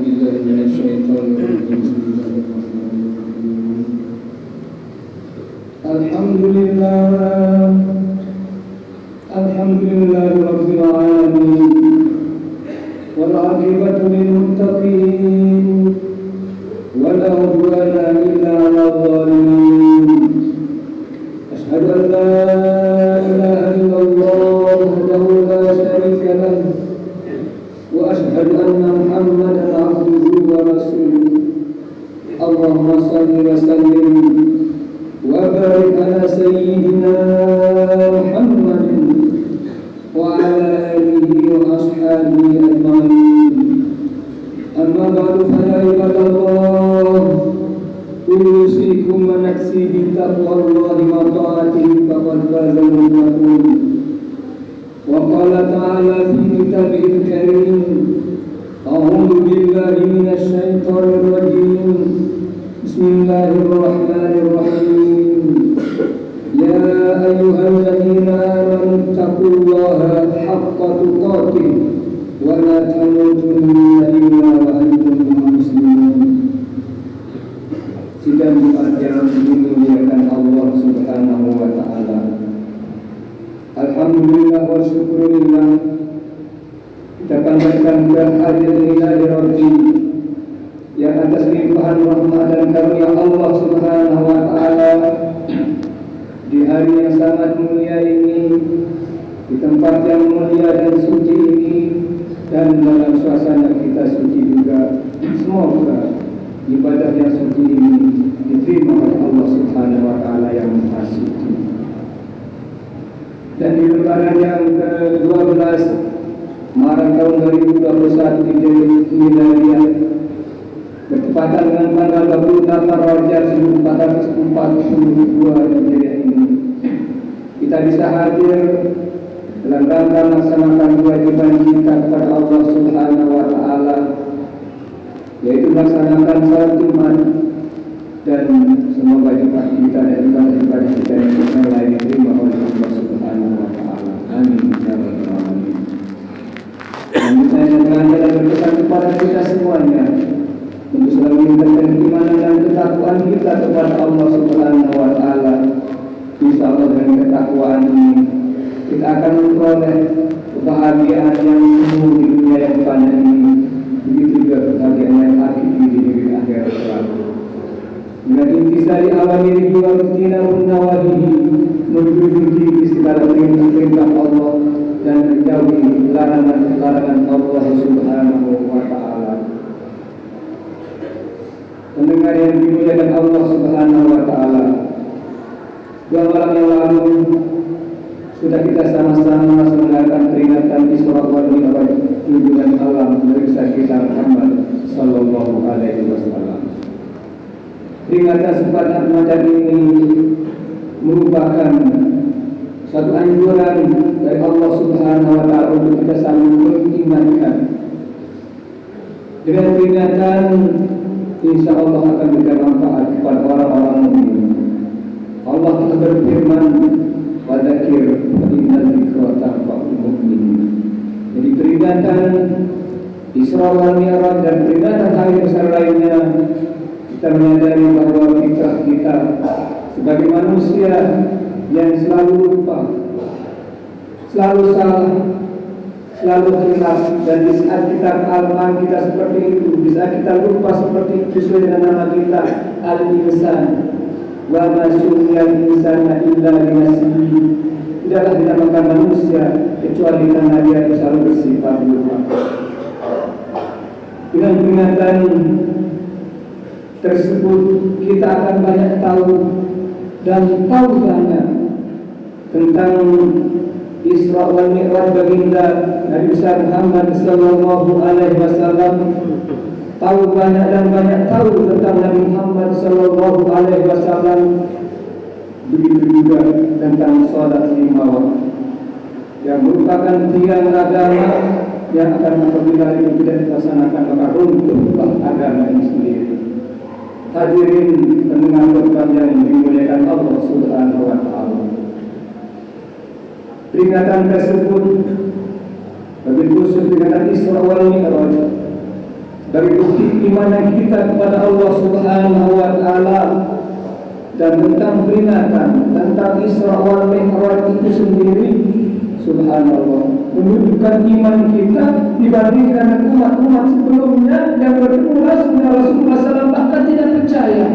بالله من الشيطان الرجيم. بسم الله الرحمن الرحيم. الحمد لله رب العالمين، والعاقبة للمتقين، ولا عدوان إلا على الظالمين. أشهد أن لا إله إلا الله وحده لا شريك له، وأشهد أن محمدا عبده ورسوله. اللهم صل وسلم وبارك على سيدنا محمد وعلى آله وأصحابه أجمعين. أما بعد فيا عباد الله، أوصيكم ونفسي بتقوى الله وطاعته فقد فاز المتقون. وقال تعالى في كتابه الكريم: أعوذ بالله من الشيطان الرجيم. بسم الله الرحمن الرحيم. يا أيها الذين آمنوا اتقوا الله حق تقاته ولا تموتن إلا وأنتم مسلمون. Sidang Jumat yang dimuliakan Allah Subhanahu wa Ta'ala, alhamdulillah wa syukurillah, kita panjatkan kehadiran Rabbi yang atas limpahan rahmat dan karunia Allah Subhanahu wa Ta'ala di hari yang sangat mulia ini, di tempat yang mulia dan suci ini, dan dalam suasana kita suci juga. Semoga ibadah yang suci ini diterima oleh Allah Subhanahu wa Ta'ala yang Maha Suci. Dan di lebaran yang ke-12 Maret tahun 2021 Hijriah, bertepatan dengan tanggal 28 Rajab 1442 Hijriah ini, kita bisa hadir dalam rangka melaksanakan kewajiban kita kepada Allah Subhanahu wa Ta'ala, yaitu melaksanakan salat Jumat, dan semoga juga kita dan ibadah kita yang lain diterima oleh Allah Subhanahu wa Ta'ala. Amin ya rabbal alamin. Dan saya dengan berpesan kepada kita semuanya untuk selalu meningkatkan keimanan dan ketakwaan kita kepada Allah Subhanahu wa Ta'ala. Insyaallah dengan ketakwaan ini kita akan memperoleh kebahagiaan yang semu di dunia yang fana ini, begitu juga kebahagiaan yang hakiki di negeri akhirat kelak. Dengan intisari awamirihi wa ijtinabun nawahihi, menjunjung tinggi segala perintah Allah dan menjauhi larangan-larangan Allah Subhanahu wa Ta'ala. Pendengar yang dimuliakan Allah Subhanahu wa Ta'ala, 2 malam yang lalu sudah kita sama-sama mendengarkan peringatan Isra wal Mi'raj, junjungan alam dari kita Muhammad sallallahu alaihi wasallam. Peringatan sepanjang macam ini merupakan satu anjuran dari Allah Subhanahu wa Ta'ala untuk kita saling mengingatkan. Dengan peringatan, insya Allah akan memberikan manfaat kepada orang-orang mukmin. Allah telah berfirman, "Fadzakir fa innal dzikra tanfa'ul mu'minin." Jadi peringatan Isra wal Mi'raj dan peringatan hari besar lainnya, kita menyadari bahwa kita sebagai manusia yang selalu lupa, selalu salah, selalu hilaf, dan di saat kita alman kita seperti itu, di saat kita lupa seperti itu, sesuai dengan nama kita Al-Insan. Wa ma syu'iyal insana illa linafsihi. Tidaklah dinamakan manusia kecuali karena dia selalu bersifat lupa. Dengan peringatan tersebut kita akan banyak tahu dan tahu banyak tentang Isra wal Mi'raj baginda Nabi besar Muhammad sallallahu alaihi wasallam. Tahu banyak dan banyak tahu tentang Nabi Muhammad sallallahu alaihi wasallam. Begitu juga tentang salat 5 waktu yang merupakan tiang agama yang akan apabila itu tidak dilaksanakan maka runtuhlah agama ini sendiri. Hadirin pendengar program yang dimuliakan Allah Subhanahu wa Ta'ala, peringatan tersebut lebih khusus peringatan Isra wal Mi'raj dari bukti iman kita kepada Allah Subhanahu wa Ta'ala, dan tentang peringatan tentang Isra wal Mi'raj itu sendiri, subhanallah, menunjukkan iman kita dibandingkan dengan umat-umat sebelumnya yang bertemu langsung dengan Rasulullah SAW bahkan tidak percaya,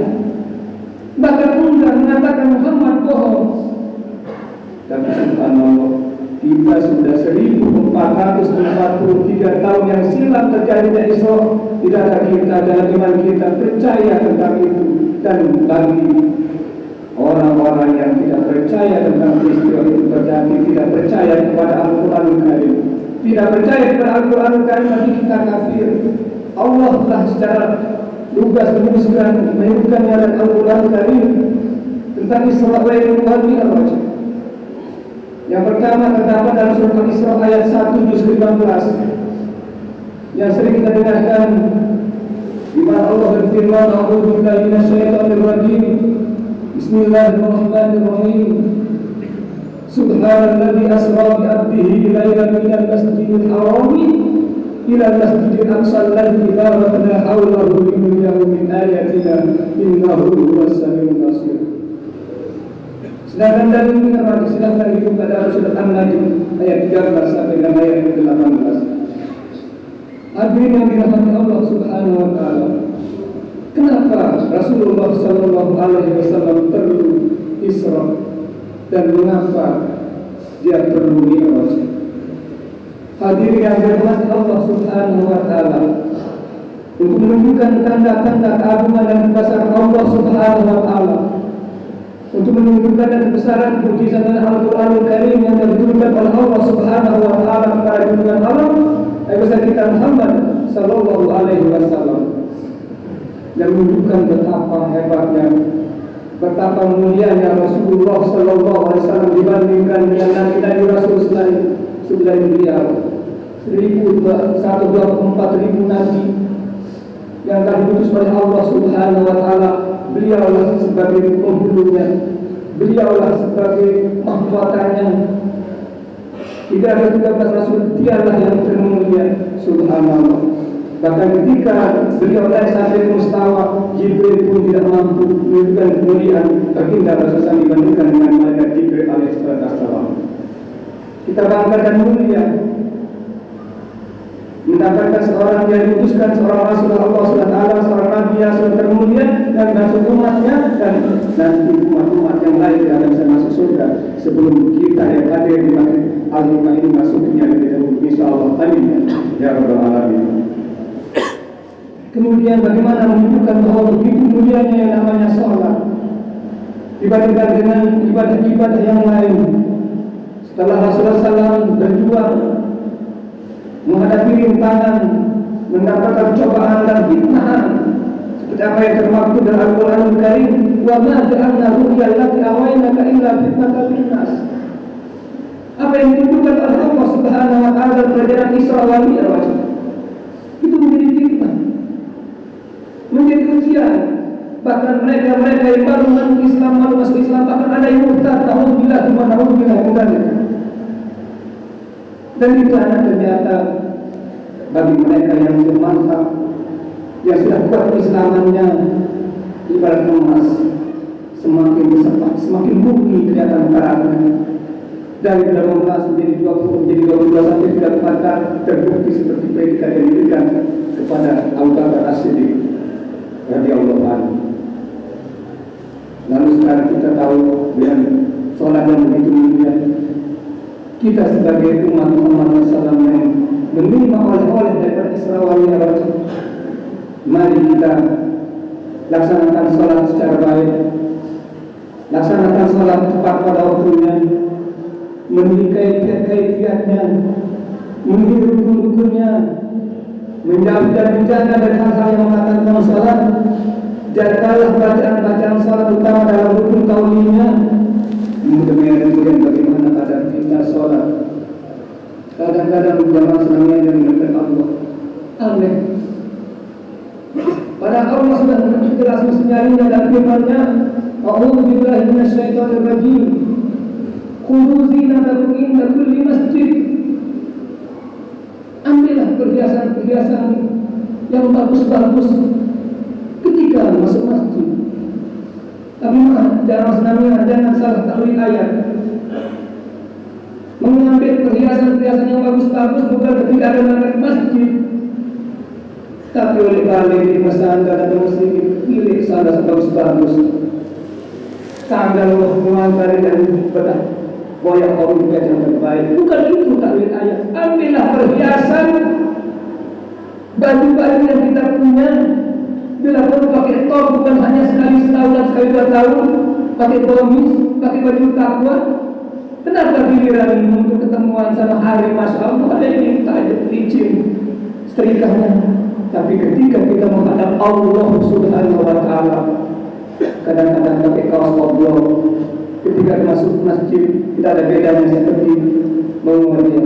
bahkan enggan mengatakan Muhammad bohong. Tapi subhanallah, kita sudah 1443 tahun yang silam terjadinya Isra, tidak ada kita dalam iman kita percaya tentang itu. Dan bagi orang-orang yang tidak percaya tentang peristiwa itu terjadi, tidak percaya kepada Al-Quranul Karim, tidak percaya kepada Al-Quranul Karim, tapi kita kafir. Allah telah secara lugas menyebutkan dalam Al-Quranul Karim tentang Isra wal Mi'raj. Yang pertama terdapat dalam surah Al-Isra ayat 1 juz 15 yang sering kita dengarkan, di mana Allah berfirman, "A'udzu billahi minasyaitonir rajim. Bismillahirrahmanirrahim. Subhanalladzi asra bi 'abdihi lailan minal masjidil haram ila al-masjidil aqsa alladzi barakna hawlahu linuriyahu min ayatina innahu huwas samiul basir." Sedangkan dalil Mi'raj sedangkan dibuka dalam surat An-Najm ayat 13 sampai dengan ayat 18. Hadirin yang dirahmati Allah Subhanahu wa Ta'ala, kenapa Rasulullah Sallallahu Alaihi Wasallam perlu Isra dan mengapa dia perlu Mi'raj? Hadirin yang dirahmati Allah Subhanahu wa Ta'ala, untuk menunjukkan tanda-tanda keagungan dan kebesaran Allah Subhanahu wa Ta'ala, untuk menunjukkan kebesaran mukjizat Al-Quranul Karim yang diturunkan oleh Allah Subhanahu wa Ta'ala kepada junjungan alam besar kita Muhammad Sallallahu Alaihi Wasallam, yang menunjukkan betapa hebatnya, betapa mulianya Rasulullah Sallallahu Alaihi Wasallam dibandingkan dengan nabi-nabi Rasul selain beliau. 124.000 nabi yang telah diutus oleh Allah Subhanahu wa Ta'ala, beliaulah sebagai penghulunya, beliaulah sebagai mahkotannya. Tidak ada 13 Rasul, dialah yang termulia, subhanallah. Bahkan ketika beliau naik sampai mustawa, Jibril pun tidak mampu menunjukkan kemuliaan baginda Rasulullah dibandingkan dengan malaikat Jibril alaihissalam. Kita bangga dan mulia mendapatkan seorang yang diutuskan, seorang Rasul Allah SWT, seorang Nabi yang sudah termulia dan masuk umatnya, dan nanti umat-umat yang lain tidak akan bisa masuk surga sebelum kita yang hadir di Masjid Al-Hikmah ini masuknya lebih dahulu, insyaallah. Amin ya rabbal alamin. Kemudian bagaimana menunjukkan bahwa begitu mulianya yang namanya sholat dibandingkan dengan ibadah-ibadah yang lain. Setelah Rasulullah SAW berjuang menghadapi rintangan, mendapatkan cobaan dan fitnah, seperti apa yang termaktub dalam Al-Quranul Karim, "Wa ma ja'alna ru'ya allati awaynaka illa fitnatan linnas." Apa yang ditunjukkan oleh Allah Subhanahu wa Ta'ala dalam pelajaran Isra wal Mi'raj itu menjadi fitnah, menjadi ujian. Bahkan mereka yang baru masuk Islam, bahkan ada yang murtad, naudzubillah. Dan itu hanya ternyata bagi mereka yang sudah mantap, yang sudah kuat keislamannya, ibarat emas, semakin bersepak, semakin murni kelihatan karatnya. Dari 18 menjadi 20, menjadi 22 sampai 34 terbukti seperti predikat yang diberikan kepada Abu Bakar As-Siddiq radhiyallahu anhu. Lalu sekarang kita tahu dengan sholat yang begitu mulia, kita sebagai umat Muhammad SAW yang menerima oleh-oleh daripada Isra wal Mi'raj, mari kita laksanakan sholat secara baik, laksanakan sholat tepat pada waktunya, memenuhi kaifiatnya, memenuhi rukun-rukunnya, menjauhi dan menjaga dari hal-hal yang membatalkan sholat. Jagalah bacaan-bacaan sholat utama dalam rukun kaulinya. Kemudian bagaimana keadaan kita sholat, kadang-kadang jamaah senangnya yang mendengar Allah aneh. Padahal Allah sudah jelas mensinyalinya dalam firman-Nya, "A'udzu billahi minasyaitonir rajim. Khudhu zinatakum inda kulli masjid." Ambillah perhiasan-perhiasan yang bagus bagus-bagus ketika masuk masjid. Tapi jangan salah takwil ayat. Mengambil perhiasan-perhiasan yang bagus-bagus bukan ketika ada masuk masjid, tapi oleh balik di pesantren atau muslim pilih salah bagus-bagus. Sandal mengantar dan bedah boyak kaum yang terbaik. Bukan itu takwil ayat. Ambillah perhiasan, baju-baju yang kita punya. Bila perlu pakai top bukan hanya sekali setahun dan sekali 2 tahun, pakai gamis, pakai baju takwa. Kenapa giliran untuk ketemuan sama hari Masya Allah ada yang minta licin setrikahnya? Tapi ketika kita menghadap Allah Subhanahu wa Ta'ala, kadang-kadang pakai kaos oblong. Ketika masuk masjid tidak ada bedanya seperti menguatnya.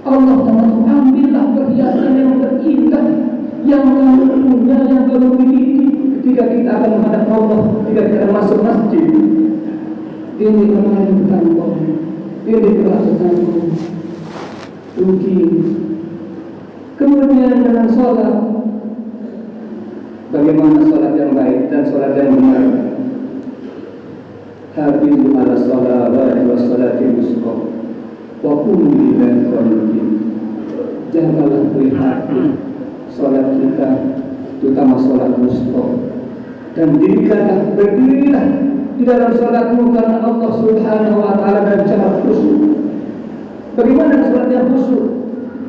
Allah Ta'ala ambillah perhiasan yang terindah, yang kamu punya, yang kamu miliki ketika kita akan menghadap Allah, ketika kita masuk masjid. Ini kemarin bertanggung, ini bertanggung rugi. Kemudian dengan sholat, bagaimana sholat yang baik dan sholat yang benar? Hafizu ala sholawati wa sholatil wusta wa qumu lillahi qanitin. Janganlah berhati sholat kita, terutama sholat wusta, dan berdirilah di dalam sholatmu karena Allah Subhanahu wa Ta'ala dan cara khusyuk. Bagaimana sholatnya khusyuk?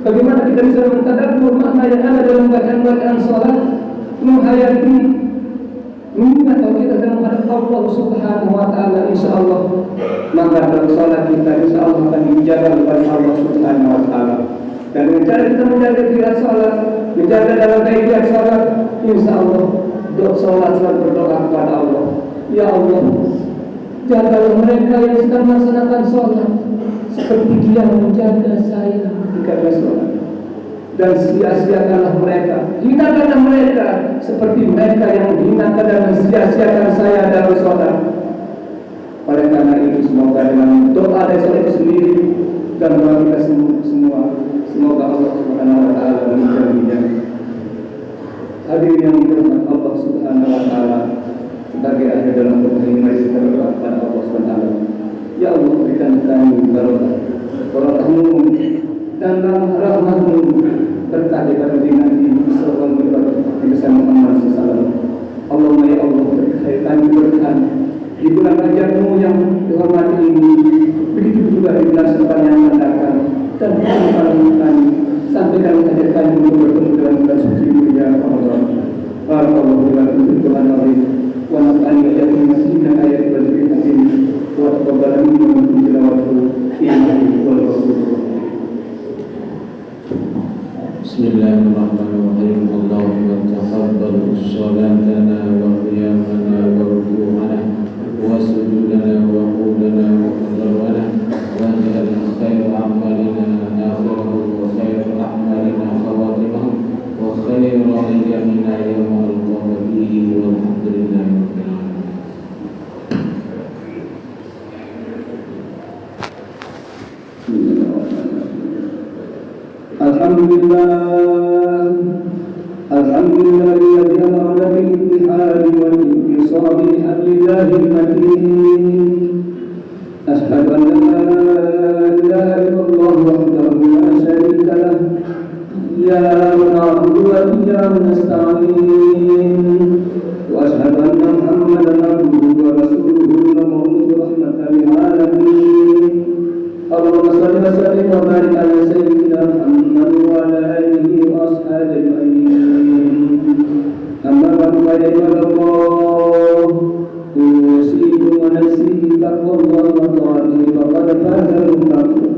Bagaimana kita bisa mentadabbur makna yang ada dalam bacaan-bacaan sholat, menghayati, mengingat kalau kita sedang menghadap Allah Subhanahu wa Ta'ala, insyaallah maka dalam sholat kita insyaallah akan dijaga oleh Allah Subhanahu wa Ta'ala. Dan dengan cara kita menjaga qiraat sholat, menjaga dalam kaifiat sholat, insyaallah doa sholat selalu berdoa kepada Allah, ya Allah, jagalah mereka yang sedang melaksanakan sholat seperti Dia menjaga saya ketika dia sholat, dan sia-siakanlah mereka, hinakanlah mereka seperti mereka yang menghinakan dan mensia-siakan saya dalam sholat. Oleh karena itu semoga dengan doa dari sholat itu sendiri dan doa kita semua, semoga Allah Subhanahu wa Ta'ala menjaga. Hadirin yang dirahmati Allah Subhanahu wa Ta'ala, sebagai akhir dalam pertemuan mari kita berdoa kepada Allah Subhanahu wa Ta'ala. Ya Allah, berikan kami barokah-Mu dan rahmat-Mu berkah daripada nanti sallallahu alaihi wasallam Muhammad sallallahu. Allahumma ya Allah, berikan kami berkah di bulan Rajab-Mu yang dihormati ini, begitu juga di bulan Syawal yang akan datang, dan kami sampaikan hajat kami untuk bertemu dalam bulan suci mulia Ramadan. Barakallahu lakum fil Qur'anil wa nafa'ani wa iyyakum bima ayati wal hakim wa taqabbal minni wa minkum tilawatuhu innahu huwal ghafurur rahim. Bismillahirrahmanirrahim. Allahumma taqabbal shalatana wa qiyamana wa ruku'ana wa sujudana wa qudana wa qadrana wa ja'al khairu a'malina akhirahu wa khairu a'malina khawatimahu wa khairu ayyamina yawma al-qiyamah fihi walhamdulillahi rabbil alamin. Alhamdulillah alladhi amara bil ittihad wal intisab li hablillahi al-matin. Ashhadu an la ilaha illallah wahdahu la sharika lah, iyyahu na'budu wa iyyahu nasta'in, wa ashhadu anna Muhammadan abduhu wa rasuluhu al-mab'uts rahmatan lil alamin. Allahumma shalli wa sallim wa barik ala sayyidina Muhammad wa ala alihi wa ashabihi ajma'in. Amma ba'du, fa ya Allah, usikum wa nafsi taqwallaha wa ta'atihi faqad faza al-muttaqun.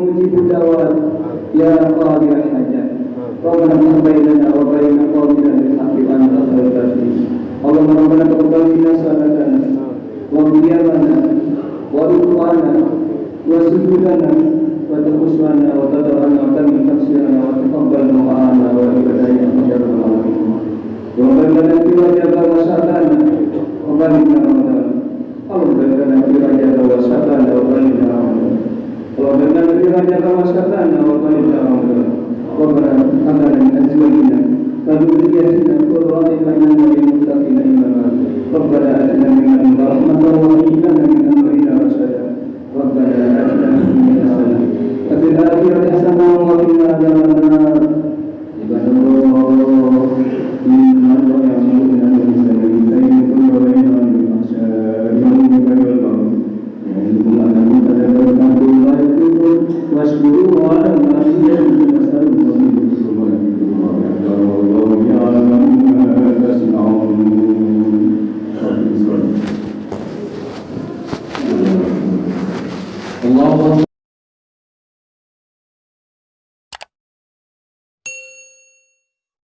mujibud da'wat ya qadiyal hajat. Rabbana taqabbal wa bayyana qawlana bil haqqi wa anta khairul raziqin. Allahumma rabbana taqabbal minna salatana wa qiyamana wa ruku'ana wa sujudana wa taquswana wa tadarana wa tamin tafsirana wa taqabbal ma'ana wa ibadana ya rabbal alamin. Wa bayyana fi wajhaka wa satana wa bayyana ramadan. Allah bayyana fi wajhaka wa satana wa bayyana ramadan. Allah bayyana fi wajhaka wa satana wa bayyana ramadan. Rabbana hab lana min azwajina wa dhurriyyatina qurrata a'yunin waj'alna lil muttaqina imama. Rabbana atina min ladunka rahmatan wa hab lana min amrina